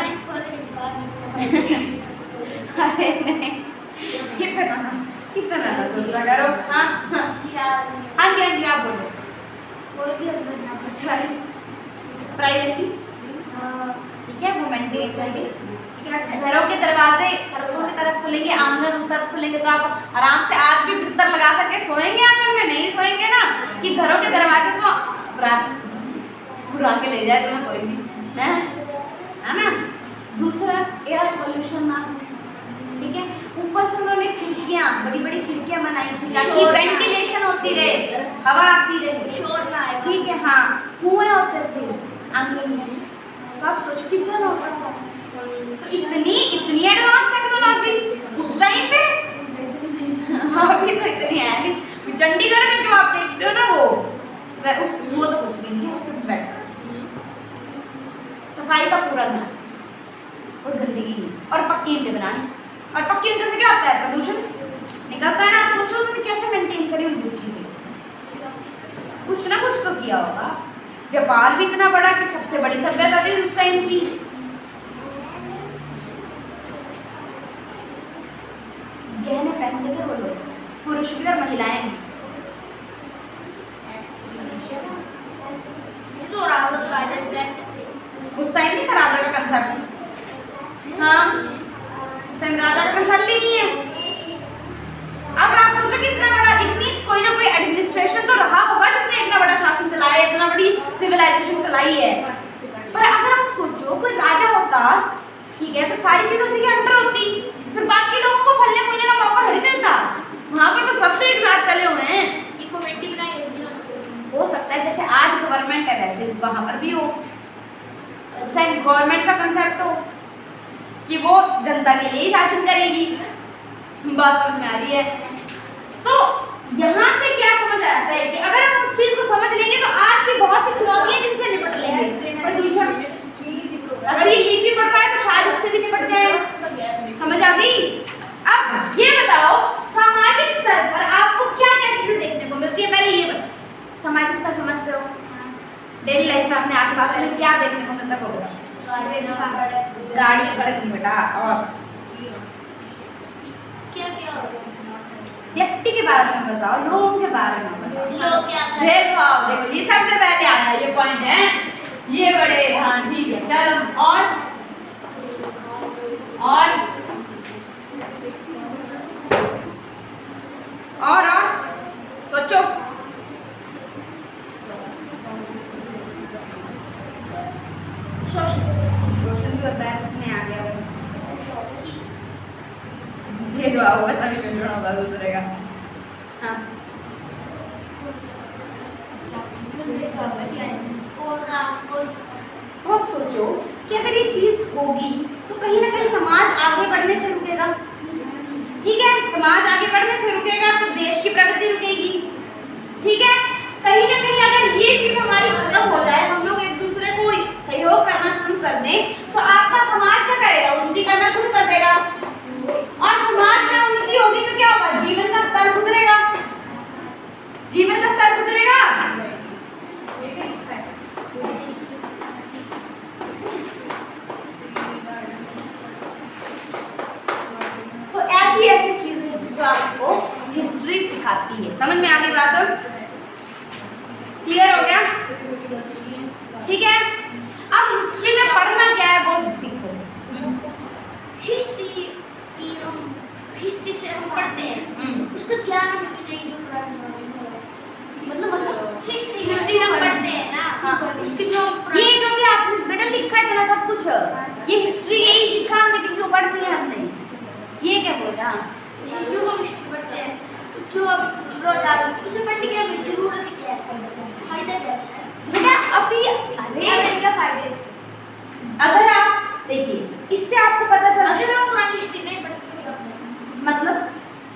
अरे नहीं, कितना ना सोचा करो। हाँ हाँ हाँ जी आप बोलो।
कोई भी अंदर ना बचाए।
प्राइवेसी, ठीक है, वो मेंटेन रहे, ठीक है। घरों के दरवाजे सड़कों की तरफ खुलेंगे, आंगन उस तरफ खुलेंगे, तो आप आराम से आज भी बिस्तर लगा करके सोएंगे आंगन में, नहीं सोएंगे ना, कि घरों के दरवाजे तो रात में उड़ा के ले जाए तुम्हें कोई भी, है ना। दूसरा, एयर पोल्यूशन ना हो, ठीक है। ऊपर से उन्होंने खिड़कियाँ, बड़ी बड़ी खिड़कियाँ बनाई थी ताकि वेंटिलेशन होती रहे, हवा आती रहे,
शोर ना आए,
ठीक है। हाँ, कुएं होते थे आंगन में, तो आप सोचो किचन होता था, तो इतनी एडवांस टेक्नोलॉजी उस टाइम पे। अभी तो इतनी है नहीं। चंडीगढ़ में जो आप देखते हो ना वो तो कुछ भी नहीं है, उससे बेटर। सफाई का पूरा ध्यान, कोई गंदगी नहीं, और पक्की ईंटें बनानी। और पक्की ईंटों से क्या होता है, प्रदूषण निकलता है ना। आप सोचो उन्होंने कैसे मेंटेन करी होंगी वो चीज़ें, कुछ ना कुछ तो किया होगा। व्यापार भी इतना बड़ा कि सबसे बड़ी सभ्यता थी उस टाइम की। गहने पहनते थे वो लोग, पुरुष भी और महिलाएं भी।
तो रावत राजा ब्लैक
उस टाइम नहीं था राजा का कंसेप्ट। हाँ, उस टाइम राजा का कंसेप्ट भी नहीं है। अब आप सोचो कि इतना बड़ा, इट मींस कोई ना कोई एडमिनिस्ट्रेशन तो रहा होगा जिसने इतना बड़ा शासन चलाया है, इतना बड़ी सिविलाइजेशन चलाई है। पर अगर आप सोचो कोई राजा होता, ठीक है, तो सारी चीजें उसी के अंडर होती, फिर बाकी लोगों को फलने फूलने का मौका थोड़ी मिलता। वहां पर तो सब तो एक साथ चले हुए हैं।
की कमेटी बनाई होगी ना,
हो सकता है जैसे आज गवर्नमेंट है वैसे वहां पर भी हो, उस टाइम गवर्नमेंट का कंसेप्ट हो कि वो जनता के लिए ही शासन करेगी। बात समझ में आ रही है। तो यहाँ से क्या समझ आता है कि अगर हम उस चीज को समझ लेंगे तो आज की बहुत सी चुनौतियां जिनसे निपट लेंगे। प्रदूषण, अगर ये लीक भी पड़ रहा है तो शायद उससे भी निपट जाए। समझ आ गई। अब ये बताओ सामाजिक स्तर पर आपको क्या क्या चीजें देखने को मिलती है। पहले ये बताओ, सामाजिक स्तर समझते हो, डेली लाइफ में अपने आसपास में क्या देखने को मिलता है। गाड़ी सड़क नहीं बेटा, और
क्या क्या होगा,
व्यक्ति के बारे में बताओ, लोगों के बारे में बताओ।
लोग क्या कर
भेदभाव, देखो ये सबसे पहले आता है, ये पॉइंट है, ये बड़े, हाँ ठीक है। चलो और सोचो।
शोषण
शोषण भी होता है, उसमें आ गया भाई, भेदभाव होगा तभी शोषण होगा दूसरे का। हाँ, अब सोचो कि अगर ये चीज होगी तो कहीं ना कहीं समाज आगे बढ़ने से रुकेगा। ठीक है, समाज आगे बढ़ने से रुकेगा तो देश की प्रगति रुकेगी। ठीक है, कहीं ना कहीं अगर ये चीज हमारी खत्म हो जाए, हम लोग एक दूसरे को सहयोग करना शुरू कर दें, तो आपका समाज क्या करेगा, उन्नति करना शुरू कर देगा। और समाज में उन्नति होगी तो क्या होगा, जीवन का स्तर सुधरेगा। जीवन का स्तर सुधरेगा। तो ऐसी ऐसी चीजें जो आपको हिस्ट्री सिखाती है। समझ में आ गई बात? क्लियर हो गया? ठीक है, अब हिस्ट्री में पढ़ना क्या है वो सीखो।
हिस्ट्री से हम पढ़ते हैं, उसका ज्ञान हमें चाहिए जो पुरानी मतलब हिस्ट्री हम पढ़ते हैं ना।
हाँ, इसकी जो ये जो भी आपने बेटा लिखा है ना सब कुछ, ये हिस्ट्री यही सीखा हमने क्योंकि पढ़ती है हमने। ये क्या बोल रहा,
जो हम हिस्ट्री पढ़ते हैं, जो हम रोजाना उसे पढ़ने की हमें जरूरत क्या है, फायदा क्या है
बेटा? अभी अरे क्या फायदे इससे? अगर आप देखिए इससे आपको पता चला
अगर हम पुरानी हिस्ट्री नहीं पढ़ते तो क्या होता?
मतलब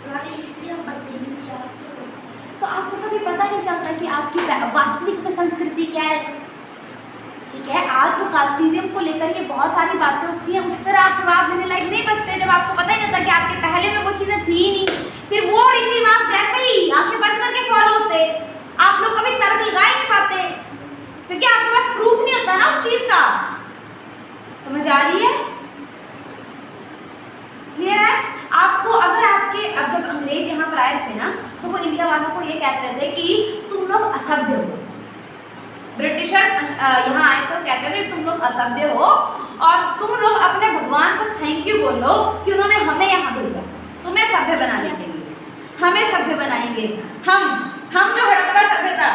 पुरानी हिस्ट्री हम पढ़ते ही नहीं इतिहास
तो आपको कभी पता नहीं चलता कि आपकी वास्तविक में संस्कृति क्या है। ठीक है, आज जो कास्टिज्म को लेकर ये बहुत सारी बातें उठती हैं, उस पर आप जवाब देने लायक नहीं बचते जब आपको पता ही नहीं था कि आपके पहले में वो चीज़ें थी ही नहीं, फिर वो रीति रिवाज वैसे ही आंखें बंद करके फॉलो होते। आप लोग कभी तर्क लगा ही नहीं पाते क्योंकि आपके पास प्रूफ नहीं होता ना उस चीज़ का। समझ आ रही है? क्लियर है? आपको अगर आपके अब जब अंग्रेज यहाँ पर आए थे ना तो वो इंडिया वालों को ये कहते थे कि तुम लोग असभ्य हो। ब्रिटिशर यहाँ आए तो कहते थे तुम लोग असभ्य हो और तुम लोग अपने भगवान को थैंक यू बोलो कि उन्होंने हमें यहाँ भेजा तुम्हें सभ्य बनाने के लिए। हमें सभ्य बनाएंगे हम जो हड़प्पा सभ्यता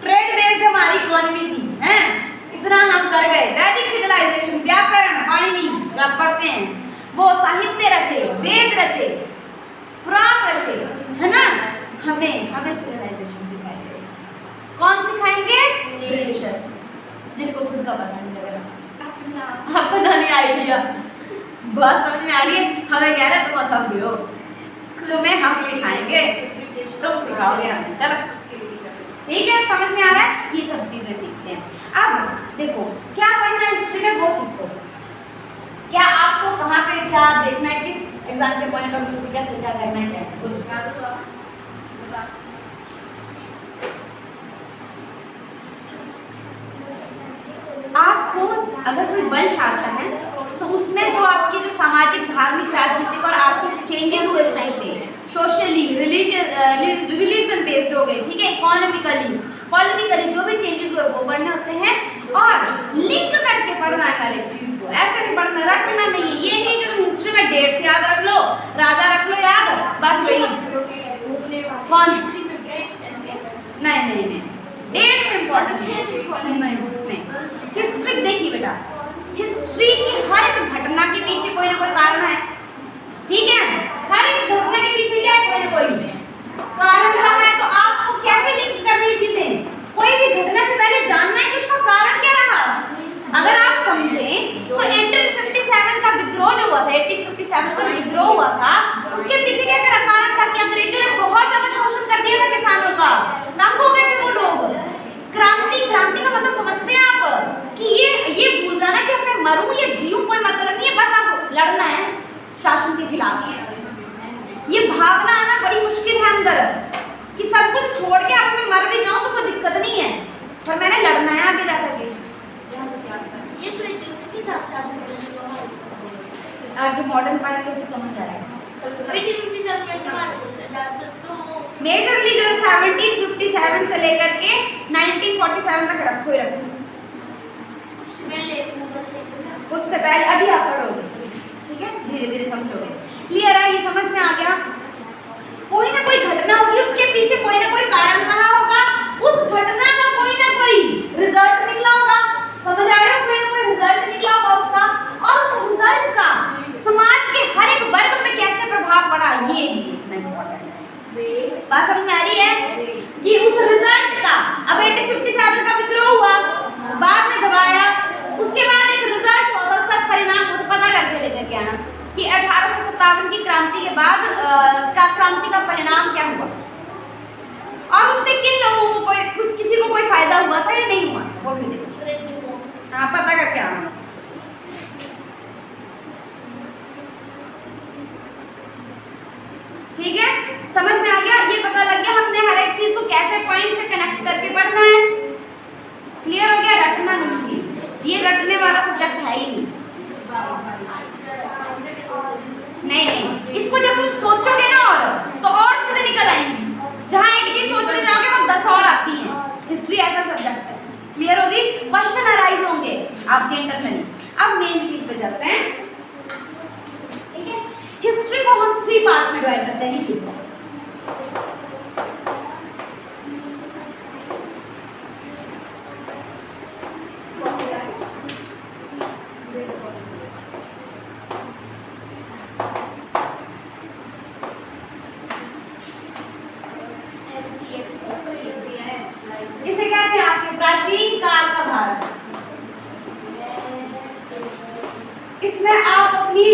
ट्रेड बेस्ड हमारी इकोनॉमी थी हैं, इतना हम कर गए। वैदिक सिविलाइजेशन, व्याकरण, पाणिनि जब पढ़ते हैं वो साहित्य रचे, वेद रचे, पुराण रचे, है ना। हमें सिविलाइजेशन सिखाएंगे। कौन सिखाएंगे? ब्रिटिशर्स, जिनको खुद का पता नहीं लग रहा, अपना नहीं आइडिया। बात समझ में आ रही है? हमें कह रहे तुम असभ्य हो, तुम्हें हम सिखाएंगे, तुम सिखाओगे हमें। चलो ठीक है, समझ में आ रहा है? ये सब चीज़ें सीखते हैं। अब देखो क्या पढ़ना है हिस्ट्री में वो सीखो। क्या आपको कहाँ पे क्या देखना है, किस एग्जाम के पॉइंट ऑफ व्यू से कैसे क्या करना है, क्या आपको अगर कोई वंश आता है तो उसमें जो आपके जो सामाजिक, धार्मिक, राजनीतिक और आर्थिक चेंजेस हुए इस टाइम पे, सोशली, रिलीजन बेस्ड हो गए, ठीक है, इकोनॉमिकली, पॉलिटिकली जो भी चेंजेस हुए वो पढ़ने होते हैं और लिंक करके पढ़ना है हर एक चीज़ को। ऐसे नहीं पढ़ना, रटना नहीं है। ये नहीं कि तुम हिस्ट्री में डेट्स याद रख लो, राजा रख लो याद, बस वही। कौन? नहीं, डेट्स इंपॉर्टेंट है। नहीं, हिस्ट्री देखिए बेटा, हिस्ट्री की हर एक घटना के पीछे कोई ना कोई कारण है, ठीक है। हर एक घटना के पीछे क्या है? कोई ना कोई कारण रहा है। तो आपको कैसे लिंक करनी है चीजें? कोई भी घटना से पहले जानना है कि उसका कारण क्या रहा। अगर आप समझें तो 1857 का विद्रोह जो हुआ था, 1857 का विद्रोह हुआ था, उसके पीछे क्या कारण था कि अंग्रेजों ने बहुत ज्यादा शोषण कर दिया था किसानों का, तंग हो गए थे वो लोग। क्रांति का मतलब समझते हैं आप कि ये भूल जाना कि अब मैं मरूं या जीऊं कोई मतलब नहीं है, बस आप लड़ना है शासन के खिलाफ। ये भावना आना बड़ी मुश्किल है अंदर कि सब कुछ छोड़ के अब मैं मर भी जाऊं तो कोई दिक्कत नहीं है, पर मैंने लड़ना है आगे जा करके। आगे मॉडर्न पढ़ेंगे फिर समझ आएगा। मेजरली जो 1757 से लेकर के 1947 तक रखो ही रखो, उससे पहले अभी आप पढ़ोगे, ठीक है, धीरे धीरे समझोगे। क्लियर है? ये समझ में आ गया? कोई ना कोई घटना होगी, उसके पीछे कोई ना कोई कारण रहा होगा, उस घटना का कोई ना कोई रिजल्ट निकला होगा। समझ आ रहा है? कोई ना कोई रिजल्ट निकला होगा उसका, और उस रिजल्ट का समाज के हर एक वर्ग में कैसे प्रभाव पड़ा, ये भी देखना इम्पोर्टेंट है। बात समझ में आ रही है कि उस रिजल्ट का, अब 1857 का विद्रोह हुआ, बाद में दबाया, उसके बाद एक रिजल्ट हुआ था, उसका परिणाम वो तो पता करके लेकर के आना कि 1857 की क्रांति के बाद क्रांति का परिणाम क्या हुआ और उससे किन लोगों को किसी को कोई फायदा हुआ था या नहीं हुआ, वो भी देखो। हाँ, पता करके आना। ठीक है, समझ में आ गया? ये पता लग गया हमने हर एक चीज को कैसे पॉइंट से कनेक्ट करके पढ़ना है। क्लियर हो गया? रटना नहीं प्लीज, ये रटने वाला सब्जेक्ट है ही नहीं। इसको जब तुम सोचोगे ना और चीजें निकल आएंगी। जहाँ एक चीज सोचने जाओगे वो 10 और आती हैं। हिस्ट्री ऐसा सब्जेक्ट है। क्लियर होगी? क्वेश्चन अराइज होंगे आपके इंटरनली। अब मेन चीज पे चलते हैं। ठीक है, हिस्ट्री को हम 3 पार्ट्स में डिवाइड करते हैं। इसे कहते हैं आपके प्राचीन काल का भारत। इस इसमें आप अपनी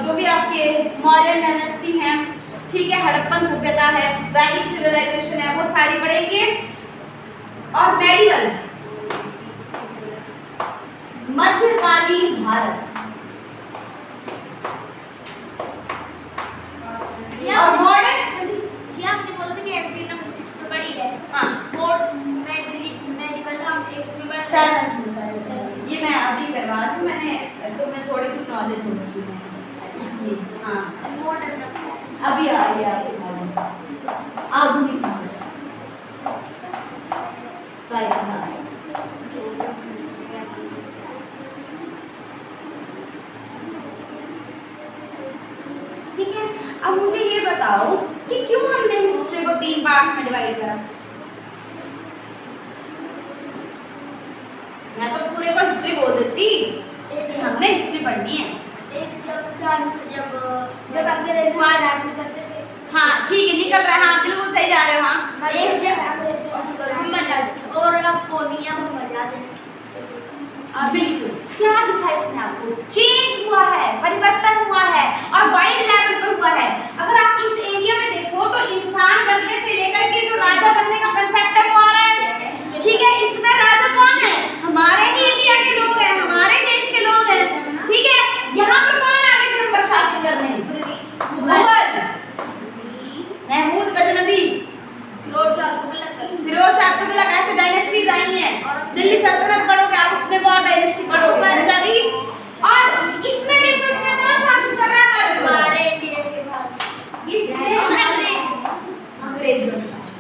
जो भी आपके मौर्यन डायनेस्टी हैं, ठीक है, हड़प्पन सभ्यता है, वैदिक सिविलाइजेशन है, वो सारी पढ़ेंगे। और मेडिवल मध्यकालीन भारत, और मॉडर्न,
जी आपने बोला था कि एंशिएंट हम 6th में पढ़ी है।
हाँ
मेडिवल हम 8th में पढ़
7th में, सर ये मैं अभी करवा रही हूँ, मैंने तो मैं थोड़ी सी नॉलेज होनी चाहिए इसलिए। हाँ
मॉडर्न
अभी आ रही है आपके मॉडर्न आधुनिक भारत का इतिहास। ठीक है, अब मुझे ये बताओ कि क्यों हमने हिस्ट्री को 3 पार्ट्स में डिवाइड करा? मैं तो पूरे को हिस्ट्री बोल देती,
एक
हमने हिस्ट्री पढ़नी है।
एक जब अंग्रेज राज करते थे।
हाँ ठीक है, निकल रहा है, हाँ बिल्कुल सही जा रहे हो। हाँ
एक जब मोहम्मद राज और अब कोनिया मोहम्मद राज।
बिल्कुल, क्या दिखा इसमें आपको? चेंज हुआ है, परिवर्तन हुआ है और वाइड लेवल पर हुआ है। अगर आप इस एरिया में देखो तो इंसान बनने से लेकर के जो राजा बनने का कंसेप्ट है वो आ रहा है। ठीक है, इसमें राजा कौन है? हमारे ही इंडिया के लोग हैं, हमारे देश के लोग हैं। ठीक है, यहाँ पर कौन आ गए थे हम पर शासन करने? मुगल, महमूद गजनवी, फिरोज शाह तुगलक, ऐसे डायनेस्टीज आई हैं। दिल्ली सल्तनत पढ़ोगे आप, उसमें बहुत डायनेस्टी पढ़ोगे, समझ आ गई? और इसमें देखो, इसमें कौन शासन कर रहा है?
हमारे इंडिया के बाद
इसमें अंग्रेज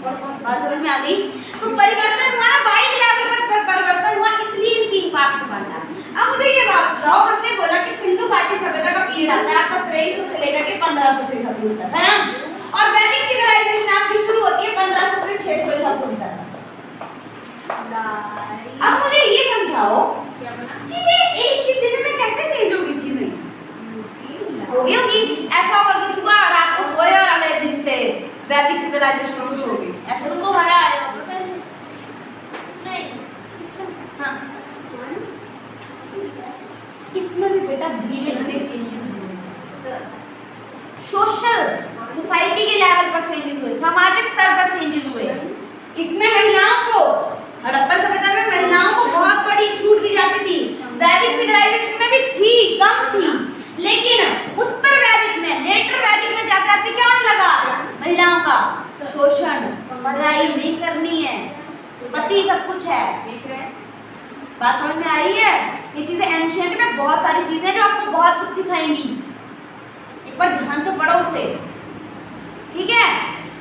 बात समझ में आ गई? तो परिवर्तन हुआ ना, वाइड लेवल पर परिवर्तन हुआ, इसलिए इन 3 पार्ट्स में बांटा। अब मुझे ये बात बताओ, हमने बोला कि सिंधु घाटी सभ्यता का पीरियड आता है आपका 2300 से लेकर के 1500 से ईसा पूर्व तक, है ना? और वैदिक सिविलाइजेशन आपकी शुरू होती है 1500 से 600 ईसा पूर्व तक। अब मुझे ये समझाओ कि ये एक ही दिन में कैसे चेंज होगी चीजें? होगी, ऐसा होगा कि सुबह रात को सोए और अगले दिन से वैदिक सिविलाइजेशन शुरू होगी, ऐसे
उनको हरा आएगा नहीं।
हाँ, इसमें भी बेटा धीरे धीरे चेंजेस हुए। सोशल सोसाइटी के लेवल पर चेंजेस हुए, सामाजिक स्तर पर चेंजेस हुए। इसमें महिलाओं को, हड़प्पन सभ्यता में महिलाओं को बहुत बड़ी छूट दी जाती थी। वैदिक सिविलाइजेशन में भी थी, कम थी, लेकिन उत्तर वैदिक में, लेटर वैदिक में जाते जाते क्या होने लगा? महिलाओं का शोषण, पढ़ाई नहीं करनी है, पति सब कुछ है। बात समझ में आ रही है? ये चीजें एंशिएंट में बहुत सारी चीजें जो आपको बहुत कुछ सिखाएंगी, एक बार ध्यान से पढ़ो उसे। ठीक है,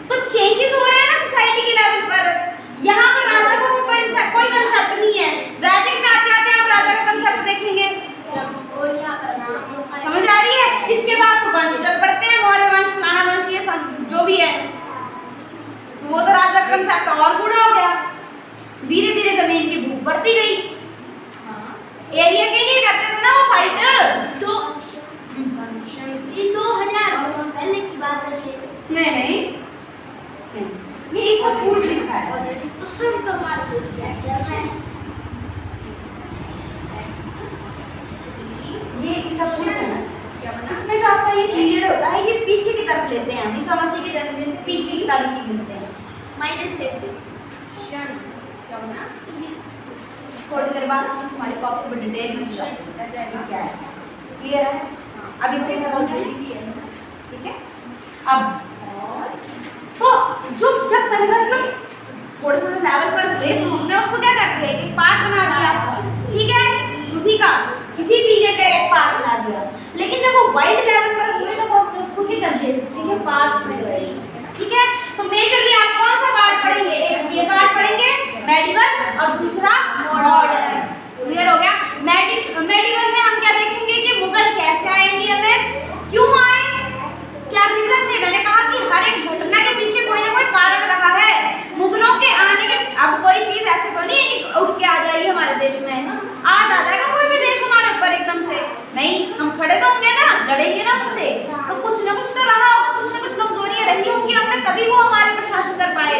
तो चेंजेस हो रहे हैं ना सोसाइटी के लेवल पर। यहाँ पर राजा को कोई कंसेप्ट नहीं है, वैदिक में आते आते आप राजा का कंसेप्ट देखेंगे।
और यहाँ पर नाम
समझ आ रही है? इसके बाद तो वंश चल पड़ते हैं, मौर्य वंश, फलाना वंश, ये सब जो भी है, तो वो तो राजा का कंसेप्ट और बूढ़ा हो गया। धीरे धीरे जमीन की भूख बढ़ती गई। एरिया के लिए करते थे ना वो फाइटर।
तो ये 2000 वर्ष पहले की बात है ये।
नहीं, ये सब पूर्व लिखा है।
ऑलरेडी तो शुरू तो बात हो गया है।
ये सब पूर्व है ना, इसमें जो आपका ये पीरियड होता है, ये पीछे की तरफ लेते हैं हम, ईसा मसीह के जन्मदिन से पीछे की तारीख की गिनते हैं।
-8
थोड़ी देर बाद हम तुम्हारी कॉपी पर डिटेल में समझाते हैं क्या है। क्लियर है? अब इसे ठीक है। अब तो जो जब परिवर्तन थोड़े थोड़े लेवल पर हुए तो हमने उसको क्या कर दिया, एक पार्ट बना दिया। ठीक है, उसी का किसी पीरियड का एक पार्ट बना दिया। लेकिन जब वो वाइड लेवल पर हुए तो हमने उसको क्या कर दिया, हिस्ट्री के पार्ट्स में डिवाइड। ठीक है, तो मेजरली आप कौन सा पार्ट पढ़ेंगे? एक ये पार्ट पढ़ेंगे मेडिवल और दूसरा मॉडर्न। क्लियर हो गया? मेडिवल में हम क्या देखेंगे कि मुगल कैसे आए इंडिया में, क्यों आए, क्या रीजन थे। मैंने कहा कि हर एक घटना के पीछे कोई ना कोई कारण रहा है। मुगलों के आने के, अब कोई चीज ऐसे तो नहीं है कि उठ के आ जाएगी हमारे देश में, आज आ जाएगा कोई भी देश हमारे ऊपर एकदम से, नहीं, हम खड़े तो होंगे ना, लड़ेंगे ना उनसे, तो कुछ ना कुछ तो रहा होगा, कुछ ना कुछ कमजोरियां रही होंगी हमने, तभी वो हमारे पर शासन कर पाए।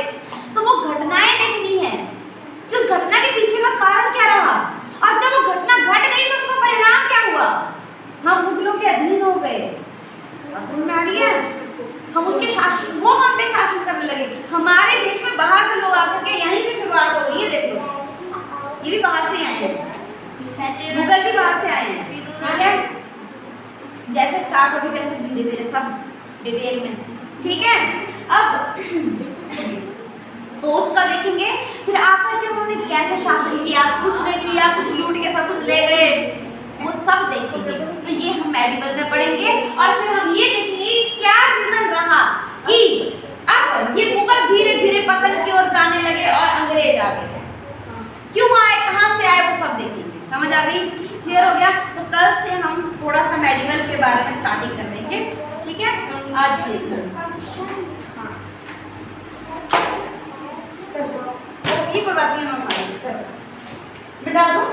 आकर के यहीं से शुरुआत हो गई है, देख लो ये भी बाहर से आए हैं,
पहले
मुगल भी बाहर से आए हैं, ठीक है। जैसे स्टार्ट होगी वैसे धीरे धीरे सब डिटेल में, ठीक है। अब तो उसका देखेंगे, फिर आकर के उन्होंने कैसे शासन किया, कुछ नहीं किया, कुछ लूट के सब कुछ ले गए, वो सब देखेंगे। तो ये हम मेडिवल में पढ़ेंगे और फिर हम ये देखेंगे क्या रीजन रहा कि अब ये मुगल धीरे धीरे पतन की ओर जाने लगे और अंग्रेज आ गए, क्यों आए, कहाँ से आए, वो सब देखेंगे। समझ आ गई, क्लियर हो गया। तो कल से हम थोड़ा सा मेडिवल के बारे में स्टार्टिंग कर देंगे, ठीक है। आज ये कोई बात नहीं, मैं उठा दूँ, मिटा दूँ।